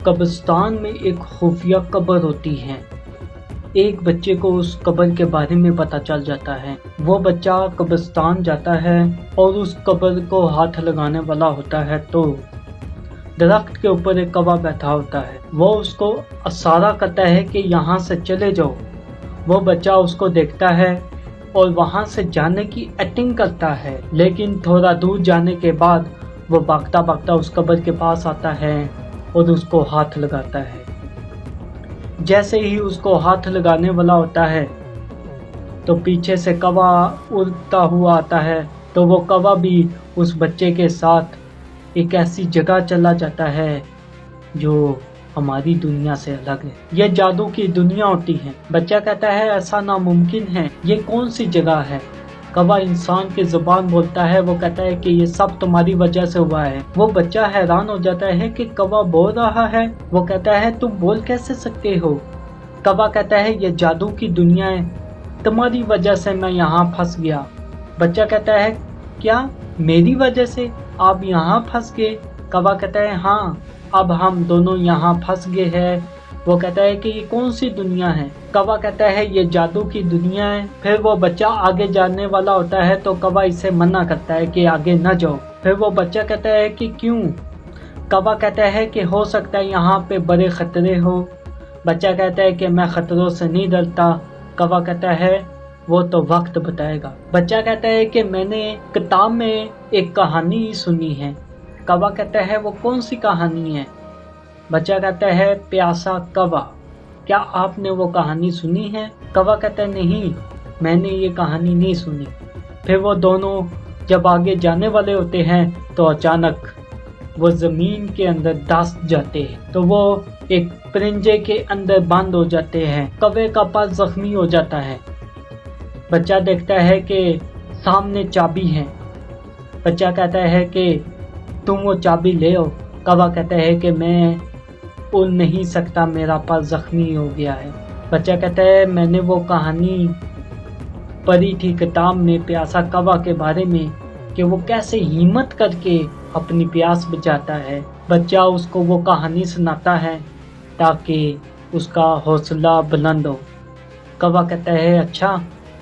قبرستان میں ایک خفیہ قبر ہوتی ہے۔ ایک بچے کو اس قبر کے بارے میں پتہ چل جاتا ہے۔ وہ بچہ قبرستان جاتا ہے اور اس قبر کو ہاتھ لگانے والا ہوتا ہے تو درخت کے اوپر ایک کوا بیٹھا ہوتا ہے۔ وہ اس کو اشارہ کرتا ہے کہ یہاں سے چلے جاؤ۔ وہ بچہ اس کو دیکھتا ہے اور وہاں سے جانے کی ایکٹنگ کرتا ہے، لیکن تھوڑا دور جانے کے بعد وہ بھاگتا بھاگتا اس قبر کے پاس آتا ہے اور اس کو ہاتھ لگاتا ہے۔ جیسے ہی اس کو ہاتھ لگانے والا ہوتا ہے تو پیچھے سے کوا اڑتا ہوا آتا ہے، تو وہ کوا بھی اس بچے کے ساتھ ایک ایسی جگہ چلا جاتا ہے جو ہماری دنیا سے الگ ہے۔ یہ جادو کی دنیا ہوتی ہے۔ بچہ کہتا ہے ایسا ناممکن ہے، یہ کون سی جگہ ہے؟ کوا انسان کی زبان بولتا ہے، وہ کہتا ہے کہ یہ سب تمہاری وجہ سے ہوا ہے۔ وہ بچہ حیران ہو جاتا ہے کہ کوا بول رہا ہے۔ وہ کہتا ہے تم بول کیسے سکتے ہو؟ کوا کہتا ہے یہ جادو کی دنیا ہے، تمہاری وجہ سے میں یہاں پھنس گیا۔ بچہ کہتا ہے کیا میری وجہ سے آپ یہاں پھنس گئے؟ کوا کہتا ہے ہاں، اب ہم دونوں یہاں پھنس گئے ہیں۔ وہ کہتا ہے کہ یہ کون سی دنیا ہے؟ کوا کہتا ہے یہ جادو کی دنیا ہے۔ پھر وہ بچہ آگے جانے والا ہوتا ہے تو کوا اسے منع کرتا ہے کہ آگے نہ جاؤ۔ پھر وہ بچہ کہتا ہے کہ کیوں؟ کوا کہتا ہے کہ ہو سکتا ہے یہاں پہ بڑے خطرے ہو۔ بچہ کہتا ہے کہ میں خطروں سے نہیں ڈرتا۔ کوا کہتا ہے وہ تو وقت بتائے گا۔ بچہ کہتا ہے کہ میں نے کتاب میں ایک کہانی سنی ہے۔ کوا کہتا ہے وہ کون سی کہانی ہے؟ بچہ کہتا ہے پیاسا کوا، کیا آپ نے وہ کہانی سنی ہے؟ کوا کہتا ہے نہیں، میں نے یہ کہانی نہیں سنی۔ پھر وہ دونوں جب آگے جانے والے ہوتے ہیں تو اچانک وہ زمین کے اندر دھس جاتے ہیں، تو وہ ایک پرنجے کے اندر بند ہو جاتے ہیں۔ کوے کا پر زخمی ہو جاتا ہے۔ بچہ دیکھتا ہے کہ سامنے چابی ہے۔ بچہ کہتا ہے کہ تم وہ چابی لے آؤ۔ کوا کہتا ہے کہ میں اڑ نہیں سکتا، میرا پر زخمی ہو گیا ہے۔ بچہ کہتا ہے میں نے وہ کہانی پڑھی تھی کتاب میں پیاسا کوا کے بارے میں کہ وہ کیسے ہمت کر کے اپنی پیاس بجھاتا ہے۔ بچہ اس کو وہ کہانی سناتا ہے تاکہ اس کا حوصلہ بلند ہو۔ کوا کہتا ہے اچھا،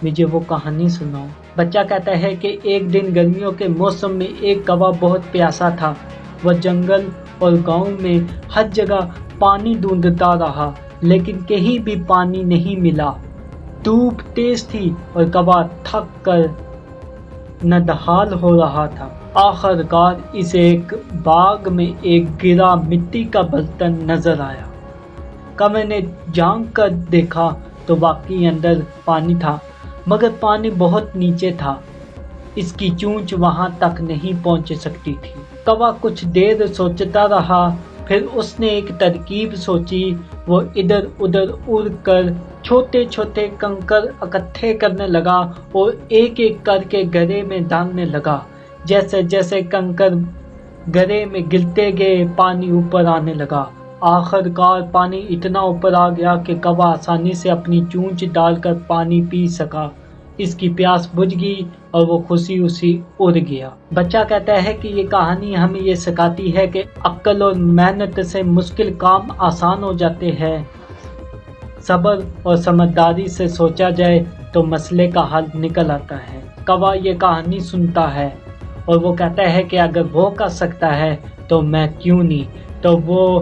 مجھے وہ کہانی سناؤ۔ بچہ کہتا ہے کہ ایک دن گرمیوں کے موسم میں ایک کوا بہت پیاسا تھا۔ وہ جنگل اور گاؤں میں ہر جگہ پانی ڈھونڈتا رہا، لیکن کہیں بھی پانی نہیں ملا۔ دھوپ تیز تھی اور کوا تھک کر ندحال ہو رہا تھا۔ آخر کار اسے ایک باغ میں ایک گرا مٹی کا برتن نظر آیا۔ کوے نے جھانک کر دیکھا تو واقعی اندر پانی تھا، مگر پانی بہت نیچے تھا، اس کی چونچ وہاں تک نہیں پہنچ سکتی تھی۔ کوا کچھ دیر سوچتا رہا، پھر اس نے ایک ترکیب سوچی۔ وہ ادھر ادھر اڑ کر چھوٹے چھوٹے کنکر اکٹھے کرنے لگا اور ایک ایک کر کے گڑھے میں ڈالنے لگا۔ جیسے جیسے کنکر گڑھے میں گرتے گئے پانی اوپر آنے لگا۔ آخر کار پانی اتنا اوپر آ گیا کہ کوا آسانی سے اپنی چونچ ڈال کر پانی پی سکا۔ اس کی پیاس بجھ گئی اور وہ خوشی اسی اڑ گیا۔ بچہ کہتا ہے کہ یہ کہانی ہمیں یہ سکھاتی ہے کہ عقل اور محنت سے مشکل کام آسان ہو جاتے ہیں۔ صبر اور سمجھداری سے سوچا جائے تو مسئلے کا حل نکل آتا ہے۔ کوا یہ کہانی سنتا ہے اور وہ کہتا ہے کہ اگر وہ کر سکتا ہے تو میں کیوں نہیں۔ تو وہ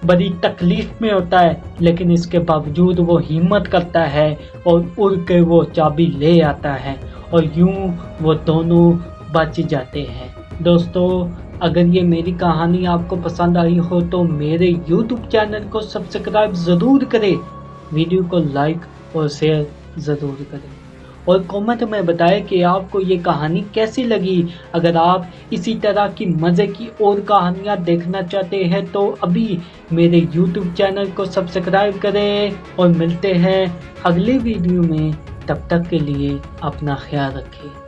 بڑی تکلیف میں ہوتا ہے، لیکن اس کے باوجود وہ ہمت کرتا ہے اور اڑ کے وہ چابی لے آتا ہے اور یوں وہ دونوں بچ جاتے ہیں۔ دوستو، اگر یہ میری کہانی آپ کو پسند آئی ہو تو میرے یوٹیوب چینل کو سبسکرائب ضرور کریں، ویڈیو کو لائک اور شیئر ضرور کریں، اور کامنٹ میں بتائیں کہ آپ کو یہ کہانی کیسی لگی۔ اگر آپ اسی طرح کی مزے کی اور کہانیاں دیکھنا چاہتے ہیں تو ابھی میرے یوٹیوب چینل کو سبسکرائب کریں، اور ملتے ہیں اگلی ویڈیو میں۔ تب تک کے لیے اپنا خیال رکھیں۔